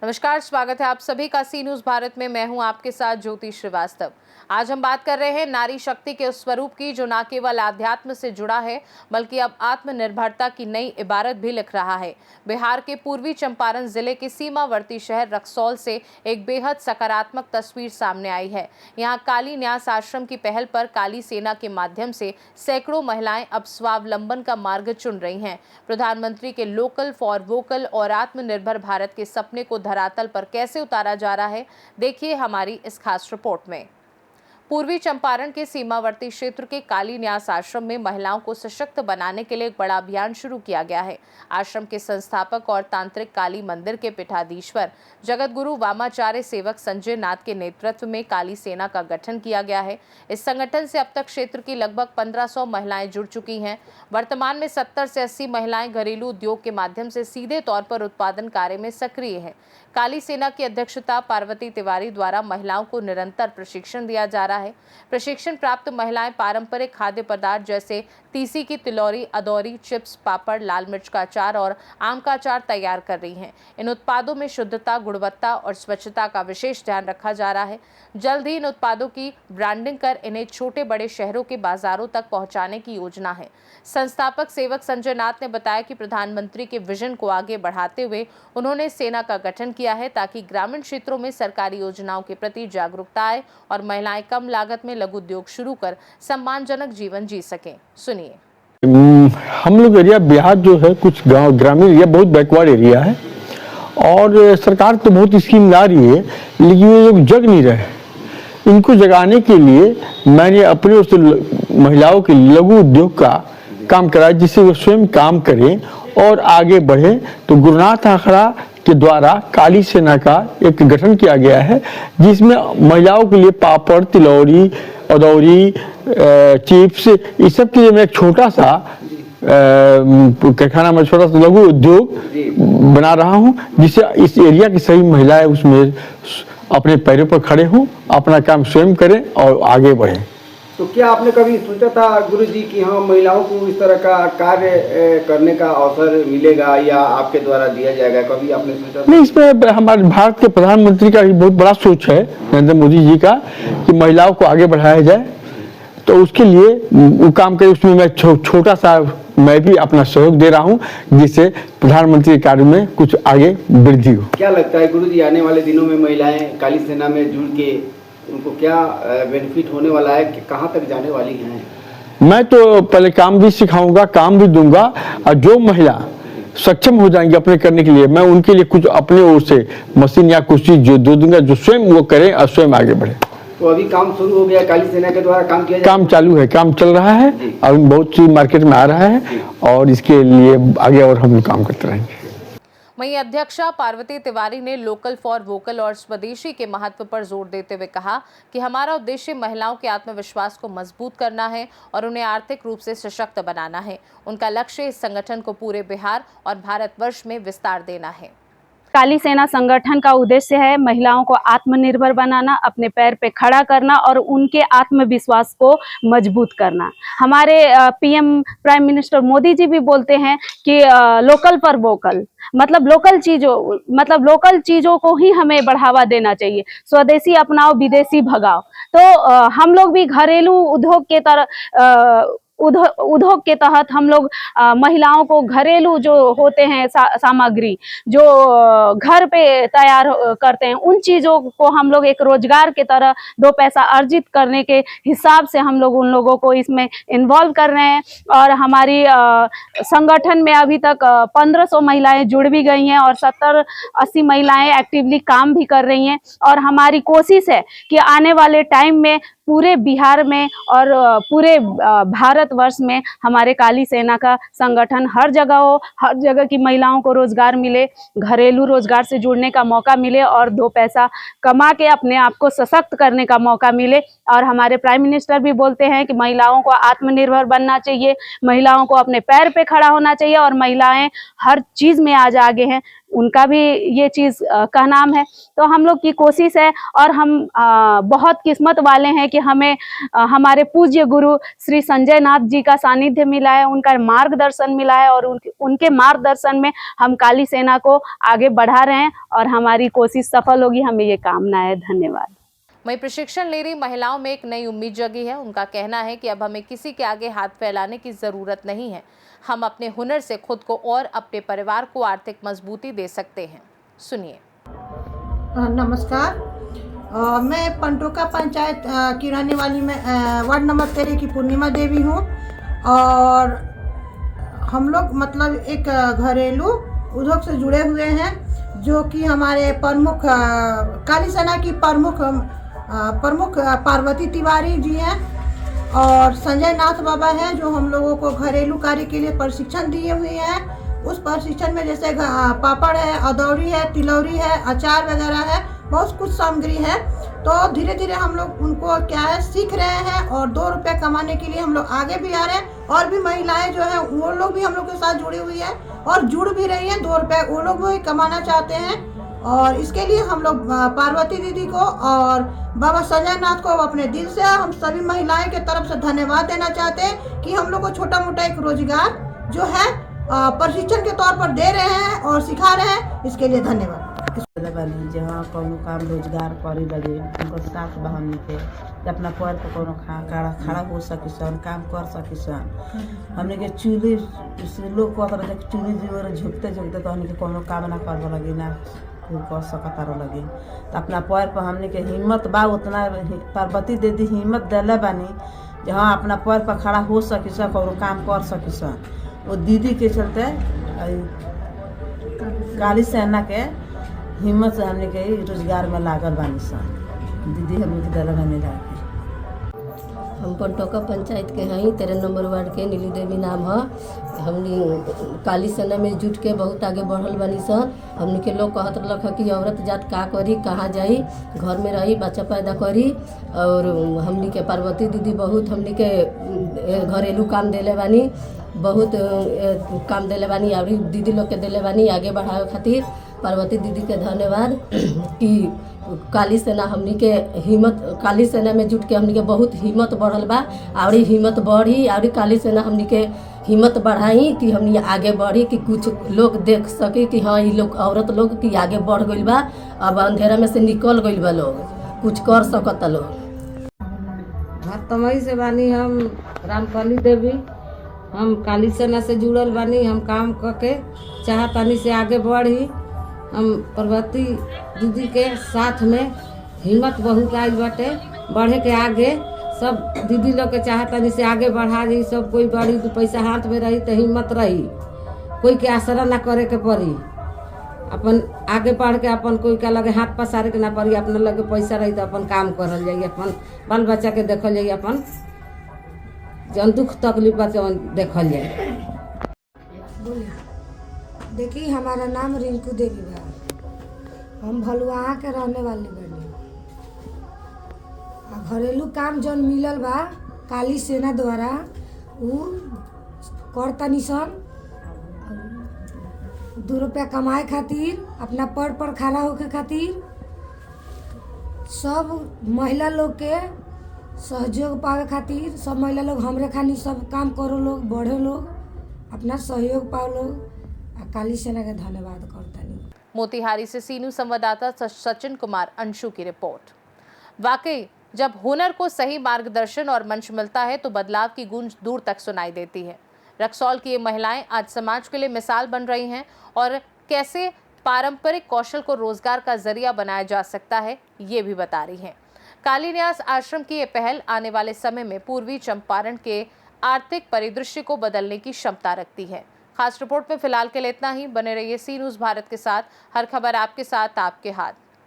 नमस्कार, स्वागत है आप सभी का सी न्यूज भारत में। मैं हूं आपके साथ ज्योति श्रीवास्तव। आज हम बात कर रहे हैं नारी शक्ति के उस स्वरूप की जो न केवल आध्यात्म से जुड़ा है बल्कि अब आत्मनिर्भरता की नई इबारत भी लिख रहा है। बिहार के पूर्वी चंपारण जिले के सीमावर्ती शहर रक्सौल से एक बेहद सकारात्मक तस्वीर सामने आई है। यहाँ काली न्यास आश्रम की पहल पर काली सेना के माध्यम से सैकड़ों महिलाएं अब स्वावलंबन का मार्ग चुन रही हैं। प्रधानमंत्री के लोकल फॉर वोकल और आत्मनिर्भर भारत के सपने को धरातल पर कैसे उतारा जा रहा है, देखिए हमारी इस खास रिपोर्ट में। पूर्वी चंपारण के सीमावर्ती क्षेत्र के काली न्यास आश्रम में महिलाओं को सशक्त बनाने के लिए एक बड़ा अभियान शुरू किया गया है। आश्रम के संस्थापक और तांत्रिक काली मंदिर के पीठाधीश्वर जगत गुरु वामाचार्य सेवक संजय नाथ के नेतृत्व में काली सेना का गठन किया गया है। इस संगठन से अब तक क्षेत्र की लगभग 1500 महिलाएं जुड़ चुकी हैं। वर्तमान में 70 से 80 महिलाएं घरेलू उद्योग के माध्यम से सीधे तौर पर उत्पादन कार्य में सक्रिय है। काली सेना की अध्यक्षता पार्वती तिवारी द्वारा महिलाओं को निरंतर प्रशिक्षण दिया जा रहा है। प्रशिक्षण प्राप्त महिलाएं पारंपरिक खाद्य पदार्थ जैसे तीसी की तिलौरी, अदौरी, चिप्स, पापड़, लाल मिर्च का अचार और आम का अचार तैयार कर रही हैं। इन उत्पादों में शुद्धता, गुणवत्ता और स्वच्छता का विशेष ध्यान रखा जा रहा है। जल्द ही इन उत्पादों की ब्रांडिंग कर इन्हें छोटे बड़े शहरों के बाजारों तक पहुंचाने की योजना है। संस्थापक सेवक संजय नाथ ने बताया कि प्रधानमंत्री के विजन को आगे बढ़ाते हुए उन्होंने सेना का गठन किया है ताकि ग्रामीण क्षेत्रों में सरकारी योजनाओं के प्रति जागरूकता आए और महिलाएं कम लागत में लघु उद्योग शुरू कर सम्मानजनक जीवन जी सकें। सुनिए। हम लोग एरिया बिहार जो है कुछ गांव ग्रामीण एरिया बहुत बैकवर्ड एरिया है और सरकार तो बहुत स्कीम ला रही है, लेकिन ये लोग जग नहीं रहे। इनको जगाने के लिए मैंने अपने उस महिलाओं के लघु उद्योग का काम कराया जिससे वो स्वयं काम करें और आगे बढ़े। तो गुरुनाथ आखड़ा के द्वारा काली सेना का एक गठन किया गया है जिसमें महिलाओं के लिए पापड़, तिलौरी, अदौरी, चिप्स, इस सब के लिए मैं एक छोटा सा कारखाना में छोटा सा लघु उद्योग बना रहा हूं जिससे इस एरिया की सभी महिलाएं उसमें अपने पैरों पर खड़े हों, अपना काम स्वयं करें और आगे बढ़ें। तो क्या आपने कभी सोचा था गुरुजी कि हाँ महिलाओं को इस तरह का कार्य करने का अवसर मिलेगा या आपके द्वारा दिया जाएगा, कभी आपने सोचा था? नहीं, इसमें हमारे भारत के प्रधानमंत्री का भी बहुत बड़ा सोच है, नरेंद्र मोदी जी का, कि महिलाओं को आगे बढ़ाया जाए। तो उसके लिए वो काम करे, उसमें मैं छोटा सा मैं भी अपना सहयोग दे रहा हूँ जिससे प्रधानमंत्री कार्य में कुछ आगे वृद्धि हो। क्या लगता है गुरुजी आने वाले दिनों में महिलाएं काली सेना में जुड़ के उनको क्या बेनिफिट होने वाला है, कि कहाँ तक जाने वाली हैं? मैं तो पहले काम भी सिखाऊंगा, काम भी दूंगा और जो महिला सक्षम हो जाएंगे अपने करने के लिए मैं उनके लिए कुछ अपने ओर से मशीन या कुछ चीज जो दे दूंगा जो स्वयं वो करें और स्वयं आगे बढ़े। तो अभी काम शुरू हो गया, काली सेना के द्वारा काम किया काम चालू है, काम चल रहा है और बहुत चीज मार्केट में आ रहा है और इसके लिए आगे और हम काम करते रहेंगे। वहीं अध्यक्षा पार्वती तिवारी ने लोकल फॉर वोकल और स्वदेशी के महत्व पर जोर देते हुए कहा कि हमारा उद्देश्य महिलाओं के आत्मविश्वास को मजबूत करना है और उन्हें आर्थिक रूप से सशक्त बनाना है। उनका लक्ष्य इस संगठन को पूरे बिहार और भारतवर्ष में विस्तार देना है। काली सेना संगठन का उद्देश्य है महिलाओं को आत्मनिर्भर बनाना, अपने पैर पे खड़ा करना और उनके आत्मविश्वास को मजबूत करना। हमारे PM prime minister Modi ji भी बोलते हैं कि लोकल फॉर वोकल, मतलब लोकल चीजों को ही हमें बढ़ावा देना चाहिए। स्वदेशी अपनाओ, विदेशी भगाओ। तो हम लोग भी घरेलू उद्योग के तरह उद्योग के तहत हम लोग महिलाओं को घरेलू जो होते हैं सामग्री जो घर पे तैयार करते हैं उन चीजों को हम लोग एक रोजगार के तरह दो पैसा अर्जित करने के हिसाब से हम लोग उन लोगों को इसमें इन्वॉल्व कर रहे हैं। और हमारी संगठन में अभी तक 1500 महिलाएं जुड़ भी गई हैं और 70-80 महिलाएं एक्टिवली काम भी कर रही हैं। और हमारी कोशिश है कि आने वाले टाइम में पूरे बिहार में और पूरे भारतवर्ष में हमारे काली सेना का संगठन हर जगह हो, हर जगह की महिलाओं को रोजगार मिले, घरेलू रोजगार से जुड़ने का मौका मिले और दो पैसा कमा के अपने आप को सशक्त करने का मौका मिले। और हमारे प्राइम मिनिस्टर भी बोलते हैं कि महिलाओं को आत्मनिर्भर बनना चाहिए, महिलाओं को अपने पैर पे खड़ा होना चाहिए और महिलाएं हर चीज में आज आगे हैं। उनका भी ये चीज़ का नाम है। तो हम लोग की कोशिश है और हम बहुत किस्मत वाले हैं कि हमें हमारे पूज्य गुरु श्री संजय नाथ जी का सानिध्य मिला है, उनका मार्गदर्शन मिला है और उनके मार्गदर्शन में हम काली सेना को आगे बढ़ा रहे हैं और हमारी कोशिश सफल होगी, हमें ये कामना है। धन्यवाद। वहीं प्रशिक्षण ले रही महिलाओं में एक नई उम्मीद जगी है। उनका कहना है कि अब हमें किसी के आगे हाथ फैलाने की ज़रूरत नहीं है, हम अपने हुनर से खुद को और अपने परिवार को आर्थिक मजबूती दे सकते हैं। सुनिए। नमस्कार, मैं पंटोका पंचायत की रहने वाली मैं वार्ड नंबर 13 की पूर्णिमा देवी हूँ और हम लोग मतलब एक घरेलू उद्योग से जुड़े हुए हैं जो कि हमारे प्रमुख काली सेना की प्रमुख पार्वती तिवारी जी हैं और संजय नाथ बाबा हैं जो हम लोगों को घरेलू कार्य के लिए प्रशिक्षण दिए हुए हैं। उस प्रशिक्षण में जैसे पापड़ है, अदौरी है, तिलौरी है, अचार वगैरह है, बहुत कुछ सामग्री है। तो धीरे धीरे हम लोग उनको क्या है सीख रहे हैं और 2 रुपये कमाने के लिए हम लोग आगे भी आ रहे हैं और भी महिलाएं जो है वो लोग भी हम लोग के साथ जुड़ी हुई है और जुड़ भी रही हैं। 2 रुपये वो लोग भी कमाना चाहते हैं और इसके लिए हम लोग पार्वती दीदी को और बाबा संजय नाथ को अपने दिल से हम सभी महिलाएं के तरफ से धन्यवाद देना चाहते हैं कि हम लोग को छोटा मोटा एक रोजगार जो है प्रशिक्षण के तौर पर दे रहे हैं और सिखा रहे हैं, इसके लिए धन्यवाद। बनी जहाँ कौनो काम रोजगार करे लगे उनको साथ बहन के अपना पैर पर कोनो खड़ा हो सकी सन, काम कर सकी सन। हमने के चूल्हे लोग कहते रहे चूल्हे जीवर झुकते झुकते तो हमने के कोनो काम ना कर लगे ना कर सकता लगे। तो अपना पैर पर हमने के हिम्मत बा उतना पार्वती दीदी हिम्मत दिले बानी जहाँ अपना पैर पर खड़ा हो सकी सन, कोनो काम कर सकी सन। वो दीदी के चलते काली सेना के हिम्मत से हमने के रोजगार में लागल बानी सन। दीदी हमने के दिला नहीं लागे। हम पंटोका पंचायत के हैं, 13 नंबर वार्ड के नीली देवी नाम है। हमने काली सेना में जुट के बहुत आगे बढ़ल बनी सन। हमने के लोग कहत रख कि औरत जात का करी, कहाँ जाई, घर में रही बच्चा पैदा करी। और हमने के पार्वती दीदी बहुत हमने के घरेलू काम देले बानी, बहुत काम देले बानी और दीदी लोग के देले बानी आगे बढ़ावे खातिर। पार्वती दीदी के धन्यवाद कि काली सेना हमनी के हिम्मत, काली सेना में जुट के हमनी के बहुत हिम्मत बढ़ल बा और हिम्मत बढ़ी और काली सेना हमनी के हिम्मत बढ़ाई कि हमनी आगे बढ़ी कि कुछ लोग देख सके कि हाँ ये लोग औरत लोग कि आगे बढ़ गई बा, अब अंधेरा में से निकल गई बा, लोग कुछ कर सकता लोग। भतमई से बानी हम रामकली देवी, हम काली सेना से जुड़ल बानी। हम काम करके चाहतानी से आगे बढ़ी। हम पार्वती दीदी के साथ में हिम्मत बहुत आइल बाटे बढ़े के आगे। सब दीदी लोग के चाहतानी से आगे बढ़ा दी। सब कोई बड़ी पैसा हाथ में रही तो हिम्मत रही, कोई के आसरा ना करे के पड़ी। अपन आगे बढ़ के अपन कोई के लगे हाथ पसारे के ना पड़ी। अपना लगे पैसा रही तो अपन काम करल जाइए, अपन बाल बच्चा के देखल जाइए, अपन जौन दुख तकलीफ बा देखल जाए। देखिए, हमारा नाम रिंकू देवी बा, हम भलुआ के रहने वाली बनी। घरेलू काम जौन मिलल बा काली सेना द्वारा उ करतनी सन। 2 रुपया कमाए खातिर, अपना पैर पर खड़ा होके खातिर सब महिला लोग के सहयोग पावे खातिर सब महिला लोग हमरे खानी सब काम करो लोग, बढ़े लोग, अपना सहयोग पाओ लोग। काली सेना के धन्यवाद करतानी। मोतिहारी से सीनू संवाददाता सचिन कुमार अंशु की रिपोर्ट। वाकई जब हुनर को सही मार्गदर्शन और मंच मिलता है तो बदलाव की गूंज दूर तक सुनाई देती है। रक्सौल की ये महिलाएं आज समाज के लिए मिसाल बन रही हैं और कैसे पारंपरिक कौशल को रोजगार का जरिया बनाया जा सकता है ये भी बता रही हैं। काली न्यास आश्रम की ये पहल आने वाले समय में पूर्वी चंपारण के आर्थिक परिदृश्य को बदलने की क्षमता रखती है। खास रिपोर्ट में फिलहाल के लिए इतना ही। बने रहिए सी न्यूज़ भारत के साथ, हर खबर आपके साथ, आपके हाथ।